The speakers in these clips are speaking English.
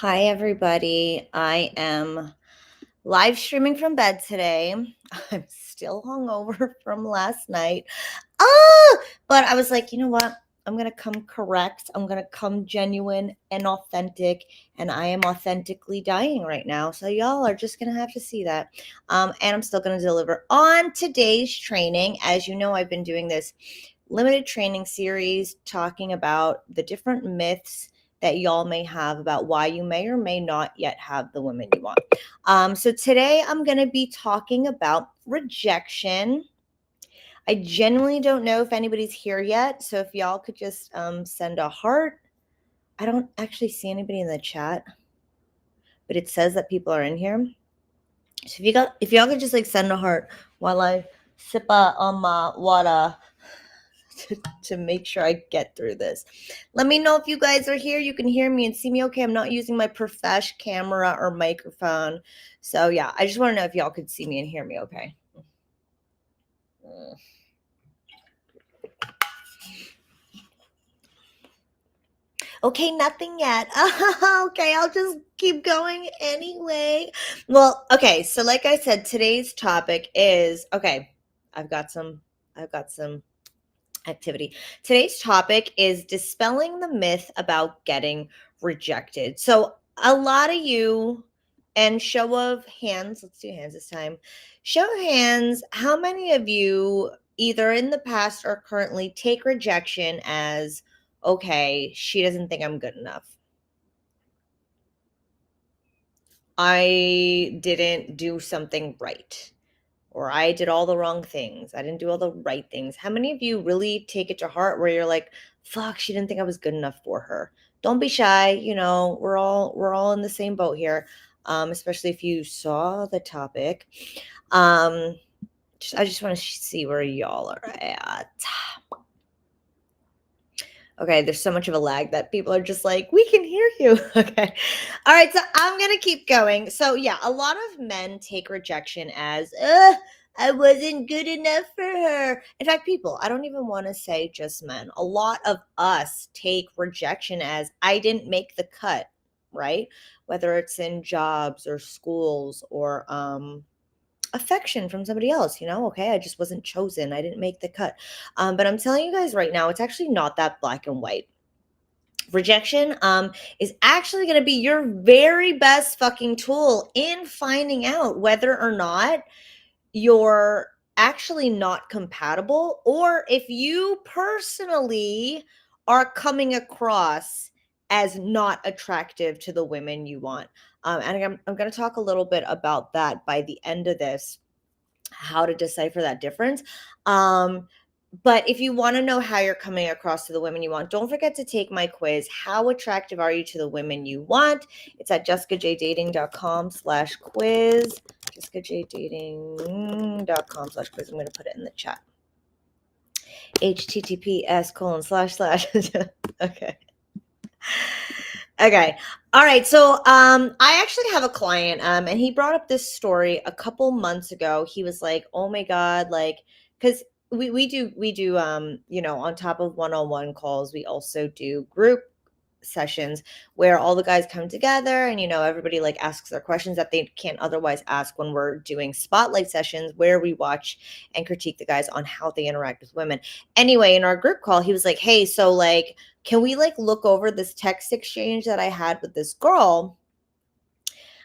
Hi, everybody. I am live streaming from bed today. I'm still hungover from last night. But I was like, you know what? I'm going to come correct. I'm going to come genuine and authentic. And I am authentically dying right now. So, y'all are just going to have to see that. And I'm still going to deliver on today's training. As you know, I've been doing this limited training series talking about the different myths that y'all may have about why you may or may not yet have the women you want. So today I'm going to be talking about rejection. I genuinely don't know if anybody's here yet. So if y'all could just send a heart. I don't actually see anybody in the chat, but it says that people are in here. So if y'all could just like send a heart while I sip on my water to make sure I get through this. Let me know if you guys are here. You can hear me and see me okay. I'm not using my profesh camera or microphone. So yeah, I just want to know if y'all could see me and hear me okay. Okay, nothing yet. Okay, I'll just keep going anyway. Well, okay, so like I said, today's topic is I've got some activity. Today's topic is dispelling the myth about getting rejected. So, a lot of you, and show of hands, let's do hands this time. Show of hands, how many of you, either in the past or currently, take rejection as okay, she doesn't think I'm good enough? I didn't do something right. Or I did all the wrong things. I didn't do all the right things. How many of you really take it to heart where you're like, fuck, she didn't think I was good enough for her? Don't be shy. You know, we're all in the same boat here. Especially if you saw the topic. I just want to see where y'all are at. Okay, there's so much of a lag that people are just like, we can hear you. Okay. All right, so I'm going to keep going. So, yeah, a lot of men take rejection as, I wasn't good enough for her. In fact, people, I don't even want to say just men. A lot of us take rejection as, I didn't make the cut, right? Whether it's in jobs or schools or, affection from somebody else, okay, I just wasn't chosen, I didn't make the cut. But I'm telling you guys right now, it's actually not that black and white. Rejection is actually going to be your very best fucking tool in finding out whether or not you're actually not compatible, or if you personally are coming across as not attractive to the women you want. And I'm going to talk a little bit about that by the end of this, how to decipher that difference. But if you want to know how you're coming across to the women you want, don't forget to take my quiz. How attractive are you to the women you want? It's at jessicajdating.com/quiz. jessicajdating.com/quiz. I'm going to put it in the chat. https:// Okay. Okay. All right. So I actually have a client and he brought up this story a couple months ago. He was like, oh my God, like, because we do on top of one-on-one calls, we also do group sessions where all the guys come together and everybody like asks their questions that they can't otherwise ask when we're doing spotlight sessions where we watch and critique the guys on how they interact with women. Anyway, in our group call, he was like, hey, so like, can we like look over this text exchange that I had with this girl?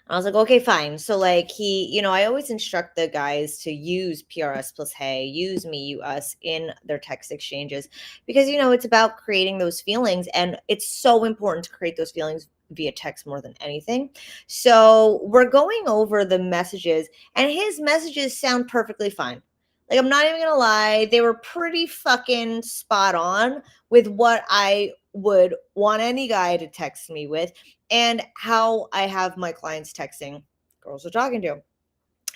I was like, okay, fine. So like I always instruct the guys to use PRS plus hey, use me, you, us in their text exchanges because, it's about creating those feelings. And it's so important to create those feelings via text more than anything. So we're going over the messages and his messages sound perfectly fine. Like, I'm not even going to lie. They were pretty fucking spot on with what I would want any guy to text me with and how I have my clients texting girls are talking to.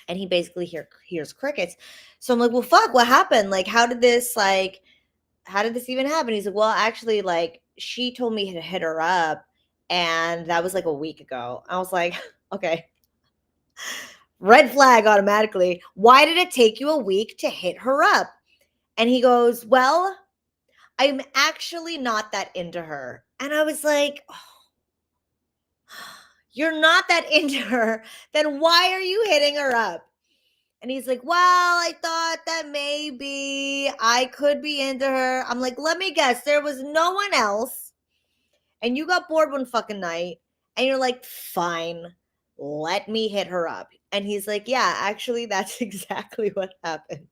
And he basically hears crickets. So I'm like, well, fuck, what happened? Like, how did this even happen? He's like, well, actually, like, she told me to hit her up. And that was like a week ago. I was like, okay. Red flag automatically. Why did it take you a week to hit her up? And he goes, well, I'm actually not that into her. And I was like, oh, you're not that into her, then why are you hitting her up? And he's like, well, I thought that maybe I could be into her. I'm like, let me guess, there was no one else. And you got bored one fucking night. And you're like, fine, let me hit her up. And he's like, yeah, actually, that's exactly what happened.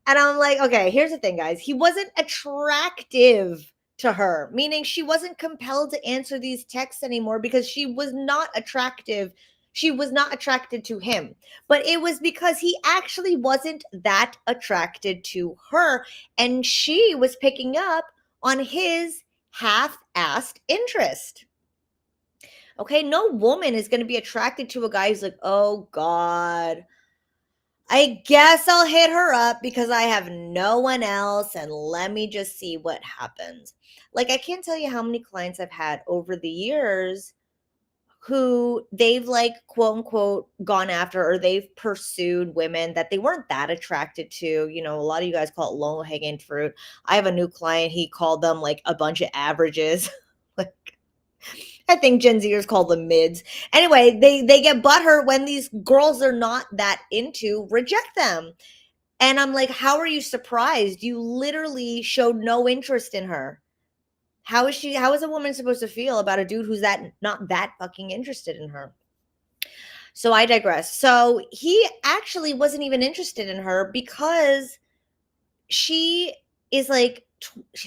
And I'm like, okay, here's the thing, guys. He wasn't attractive to her, meaning she wasn't compelled to answer these texts anymore because she was not attractive. She was not attracted to him, but it was because he actually wasn't that attracted to her. And she was picking up on his half assed interest. Okay, no woman is going to be attracted to a guy who's like, oh God, I guess I'll hit her up because I have no one else and let me just see what happens. Like, I can't tell you how many clients I've had over the years who they've like quote unquote gone after or they've pursued women that they weren't that attracted to. You know, a lot of you guys call it low hanging fruit. I have a new client, he called them like a bunch of averages. Like, I think Gen Zers call them mids. Anyway, they get butthurt when these girls they're not that into reject them. And I'm like, how are you surprised? You literally showed no interest in her. How is a woman supposed to feel about a dude who's that not that fucking interested in her? So I digress. So he actually wasn't even interested in her because she is like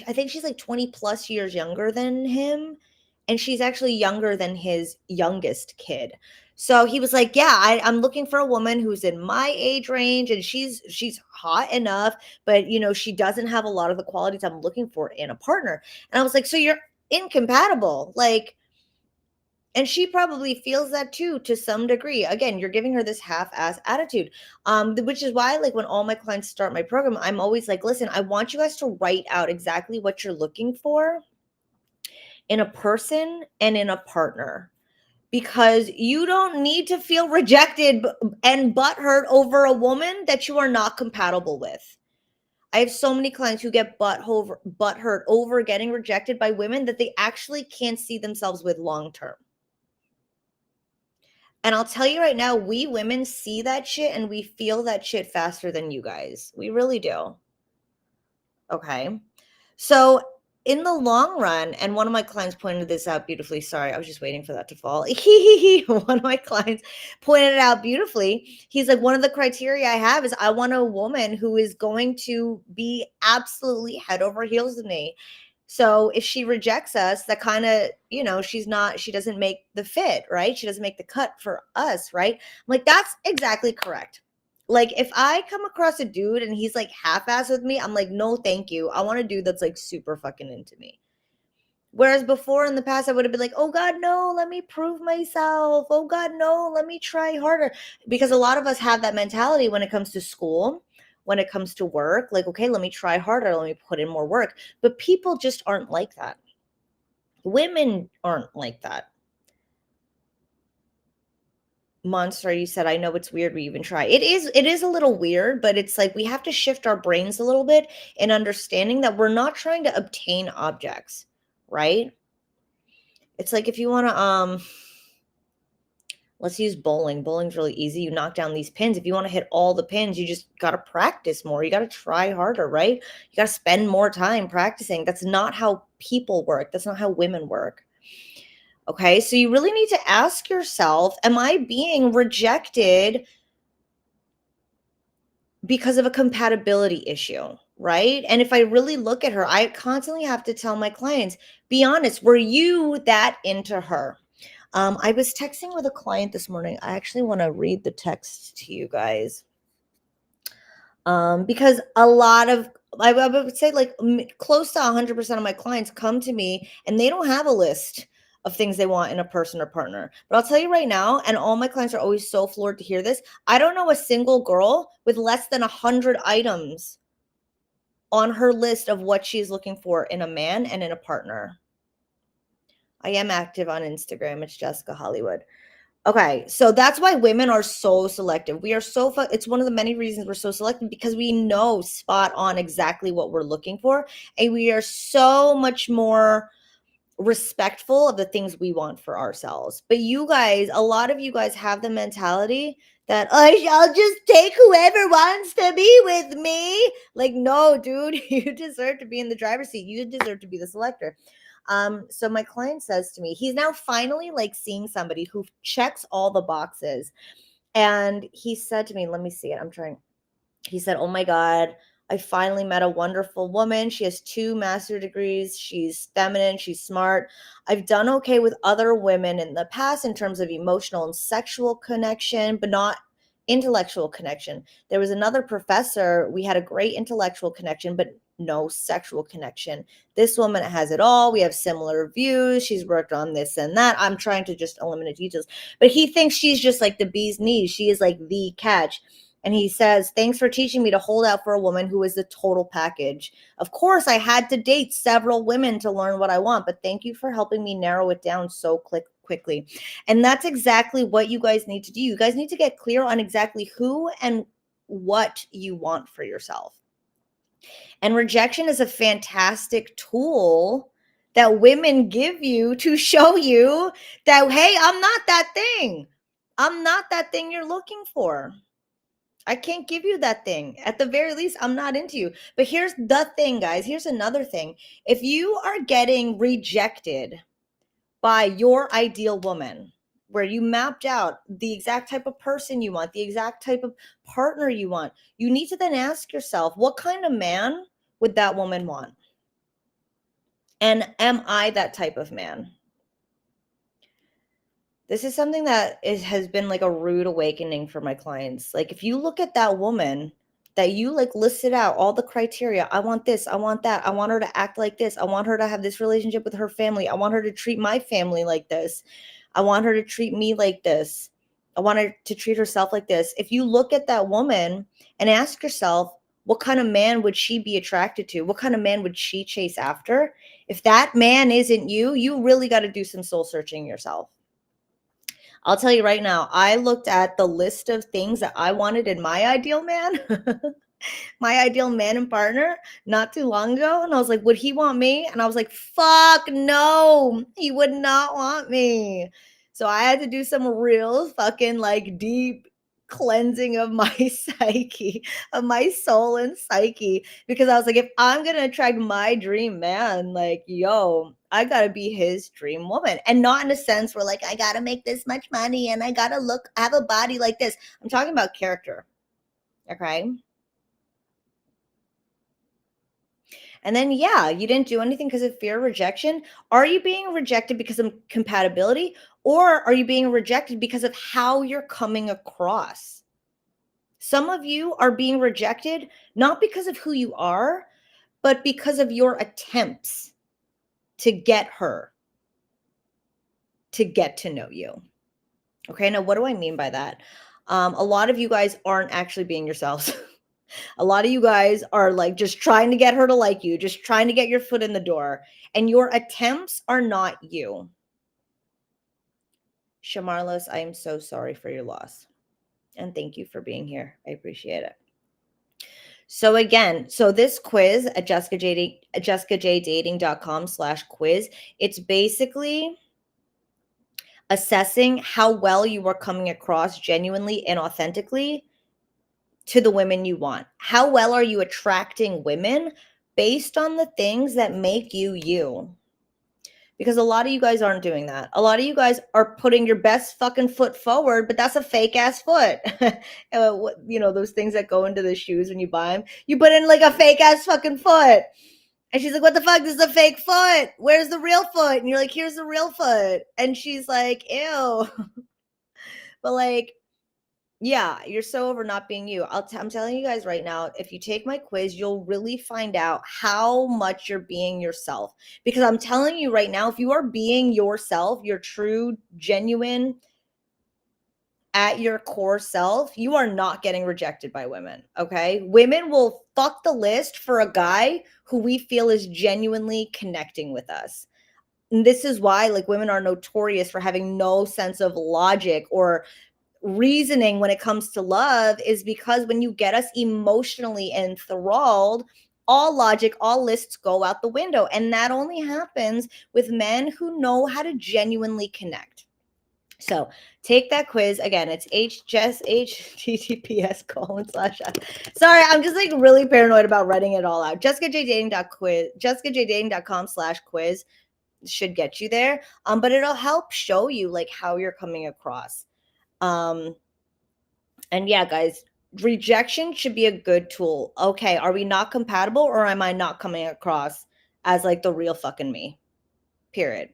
I think she's like 20 plus years younger than him, and she's actually younger than his youngest kid. So he was like, yeah, I'm looking for a woman who's in my age range and she's hot enough, but you know, she doesn't have a lot of the qualities I'm looking for in a partner. And I was like, so you're incompatible. Like, and she probably feels that too to some degree. Again, you're giving her this half-ass attitude, which is why, like, when all my clients start my program, I'm always like, listen, I want you guys to write out exactly what you're looking for in a person and in a partner, because you don't need to feel rejected and butthurt over a woman that you are not compatible with. I have so many clients who get butthurt over getting rejected by women that they actually can't see themselves with long term. And I'll tell you right now, we women see that shit and we feel that shit faster than you guys. We really do. Okay. So, in the long run, and one of my clients pointed this out beautifully. Sorry, I was just waiting for that to fall. One of my clients pointed it out beautifully. He's like, one of the criteria I have is I want a woman who is going to be absolutely head over heels with me. So if she rejects us, that kind of, you know, she doesn't make the fit, right? She doesn't make the cut for us, right? I'm like, that's exactly correct. Like, if I come across a dude and he's like half-ass with me, I'm like, no, thank you. I want a dude that's like super fucking into me. Whereas before in the past, I would have been like, oh God, no, let me prove myself. Oh God, no, let me try harder. Because a lot of us have that mentality when it comes to school, when it comes to work, like, okay, let me try harder, let me put in more work. But people just aren't like that. Women aren't like that. Monster, you said, I know it's weird we even try. It is a little weird, but it's like we have to shift our brains a little bit in understanding that we're not trying to obtain objects, right? It's like if you want to let's use bowling. Bowling's really easy. You knock down these pins. If you want to hit all the pins, you just got to practice more. You got to try harder, right? You got to spend more time practicing. That's not how people work. That's not how women work. Okay? So you really need to ask yourself, am I being rejected because of a compatibility issue, right? And if I really look at her, I constantly have to tell my clients, be honest, were you that into her? I was texting with a client this morning. I actually want to read the text to you guys. Because a lot of, I would say like close to 100% of my clients come to me and they don't have a list of things they want in a person or partner. But I'll tell you right now, and all my clients are always so floored to hear this, I don't know a single girl with less than 100 items on her list of what she's looking for in a man and in a partner. I am active on Instagram. It's Jessica Hollywood. Okay, so that's why women are so selective. We are so it's one of the many reasons we're so selective, because we know spot on exactly what we're looking for, and we are so much more respectful of the things we want for ourselves. But you guys, a lot of you guys have the mentality that I'll just take whoever wants to be with me. Like, no, dude, you deserve to be in the driver's seat. You deserve to be the selector. So my client says to me, he's now finally like seeing somebody who checks all the boxes. And he said to me, let me see it. I'm trying. He said, "Oh my God, I finally met a wonderful woman. She has 2 master's degrees. She's feminine. She's smart. I've done okay with other women in the past in terms of emotional and sexual connection, but not intellectual connection. There was another professor. We had a great intellectual connection, but no sexual connection. This woman has it all. We have similar views. She's worked on this and that. I'm trying to just eliminate details, but he thinks she's just like the bee's knees. She is like the catch." And he says, "Thanks for teaching me to hold out for a woman who is the total package. Of course, I had to date several women to learn what I want, but thank you for helping me narrow it down so quickly." And that's exactly what you guys need to do. You guys need to get clear on exactly who and what you want for yourself. And rejection is a fantastic tool that women give you to show you that, hey, I'm not that thing. I'm not that thing you're looking for. I can't give you that thing. At the very least, I'm not into you. But here's the thing, guys. Here's another thing. If you are getting rejected by your ideal woman, where you mapped out the exact type of person you want, the exact type of partner you want, you need to then ask yourself, what kind of man would that woman want? And am I that type of man? This is something that has been like a rude awakening for my clients. Like, if you look at that woman that you like listed out all the criteria, I want this, I want that, I want her to act like this, I want her to have this relationship with her family, I want her to treat my family like this, I want her to treat me like this, I want her to treat herself like this. If you look at that woman and ask yourself, what kind of man would she be attracted to? What kind of man would she chase after? If that man isn't you, you really got to do some soul searching yourself. I'll tell you right now, I looked at the list of things that I wanted in my ideal man, my ideal man and partner, not too long ago. And I was like, would he want me? And I was like, fuck no, he would not want me. So I had to do some real fucking like deep cleansing of my psyche, of my soul and psyche, because I was like, if I'm gonna attract my dream man, like, yo, I gotta be his dream woman. And not in a sense where like I gotta make this much money and I gotta have a body like this. I'm talking about character. Okay. And then, yeah, you didn't do anything because of fear of rejection. Are you being rejected because of compatibility, or are you being rejected because of how you're coming across? Some of you are being rejected not because of who you are, but because of your attempts to get her to get to know you. Okay, now what do I mean by that? A lot of you guys aren't actually being yourselves. A lot of you guys are like just trying to get her to like you, just trying to get your foot in the door, and your attempts are not you. Shamarlos, I am so sorry for your loss. And thank you for being here. I appreciate it. So again, so this quiz at jessicajdating.com/quiz, it's basically assessing how well you are coming across genuinely and authentically to the women you want. How well are you attracting women based on the things that make you you? Because a lot of you guys aren't doing that. A lot of you guys are putting your best fucking foot forward, but that's a fake ass foot. Those things that go into the shoes when you buy them, you put in like a fake ass fucking foot. And she's like, what the fuck? This is a fake foot. Where's the real foot? And you're like, here's the real foot. And she's like, ew. But like, yeah, you're so over not being you. I'm telling you guys right now, if you take my quiz, you'll really find out how much you're being yourself. Because I'm telling you right now, if you are being yourself, your true, genuine, at your core self, you are not getting rejected by women. Okay. Women will fuck the list for a guy who we feel is genuinely connecting with us. And this is why, like, women are notorious for having no sense of logic or reasoning when it comes to love, is because when you get us emotionally enthralled, all logic, all lists go out the window. And that only happens with men who know how to genuinely connect. So take that quiz. Again, it's https colon slash. Sorry, I'm just like really paranoid about writing it all out. jessicajdating.com/quiz should get you there. But it'll help show you like how you're coming across. And yeah, guys, rejection should be a good tool. Okay, are we not compatible, or am I not coming across as like the real fucking me? Period.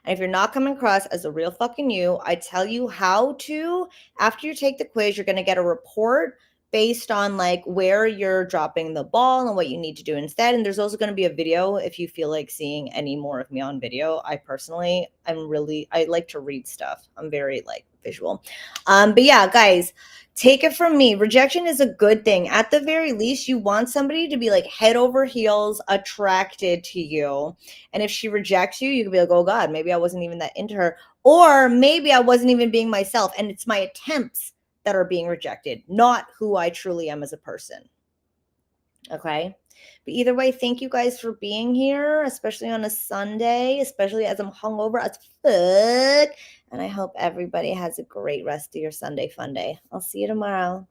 And if you're not coming across as a real fucking you, I tell you how to, after you take the quiz, you're going to get a report based on like where you're dropping the ball and what you need to do instead. And there's also going to be a video if you feel like seeing any more of me on video. I personally, I like to read stuff. I'm very like visual. But yeah, guys, take it from me. Rejection is a good thing. At the very least, you want somebody to be like head over heels attracted to you. And if she rejects you, you can be like, oh God, maybe I wasn't even that into her. Or maybe I wasn't even being myself. And it's my attempts that are being rejected, not who I truly am as a person. Okay. But either way, thank you guys for being here, especially on a Sunday, especially as I'm hungover as fuck. And I hope everybody has a great rest of your Sunday fun day. I'll see you tomorrow.